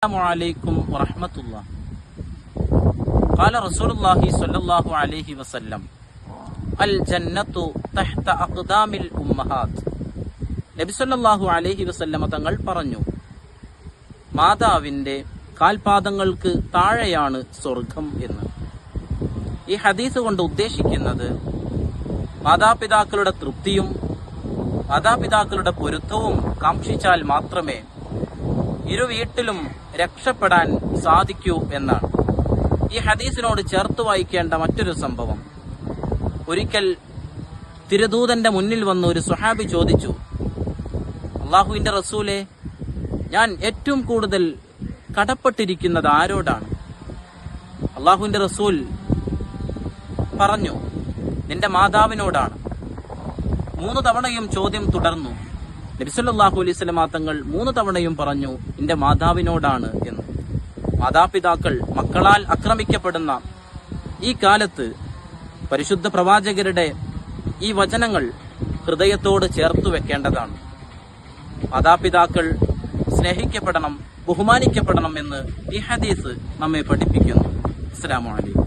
അസ്സലാമു വറഹ്മത്തുള്ളാഹി. ഖാല റസൂലുള്ളാഹി സ്വല്ലല്ലാഹു അലൈഹി വസല്ലം അൽ ജന്നത്തു തഹ്ത അഖ്ദാമിൽ ഉമ്മഹാത്ത്. നബി സല്ലല്ലാഹു അലൈഹി വസല്ലമ തങ്ങൾ പറഞ്ഞു, മാതാവിന്റെ കാൽപാദങ്ങൾക്ക് താഴെയാണ് സ്വർഗം എന്ന്. ഈ ഹദീസ് കൊണ്ട് ഉദ്ദേശിക്കുന്നത് മാതാപിതാക്കളുടെ തൃപ്തിയും മാതാപിതാക്കളുടെ പൊരുത്തവും കാംക്ഷിച്ചാൽ മാത്രമേ ഇരു വീട്ടിലും രക്ഷപ്പെടാൻ സാധിക്കൂ എന്നാണ്. ഈ ഹദീസിനോട് ചേർത്ത് വായിക്കേണ്ട മറ്റൊരു സംഭവം, ഒരിക്കൽ തിരുദൂതന്റെ മുന്നിൽ വന്ന് ഒരു സ്വഹാബി ചോദിച്ചു, അള്ളാഹുവിന്റെ റസൂലെ, ഞാൻ ഏറ്റവും കൂടുതൽ കടപ്പെട്ടിരിക്കുന്നത് ആരോടാണ്? അള്ളാഹുവിന്റെ റസൂൽ പറഞ്ഞു, നിന്റെ മാതാവിനോടാണ്. 3 തവണയും ചോദ്യം തുടർന്നു. നബി സല്ലല്ലാഹു അലൈഹി വസല്ലം തങ്ങൾ 3 തവണയും പറഞ്ഞു, നിന്റെ മാതാവിനോടാണ് എന്ന്. മാതാപിതാക്കൾ മക്കളാൽ ആക്രമിക്കപ്പെടുന്ന ഈ കാലത്ത് പരിശുദ്ധ പ്രവാചകരുടെ ഈ വചനങ്ങൾ ഹൃദയത്തോട് ചേർത്തു വെക്കേണ്ടതാണ്. മാതാപിതാക്കൾ സ്നേഹിക്കപ്പെടണം, ബഹുമാനിക്കപ്പെടണം എന്ന് ഈ ഹദീസ് നമ്മെ പഠിപ്പിക്കുന്നു. അസ്സലാമു അലൈക്കും.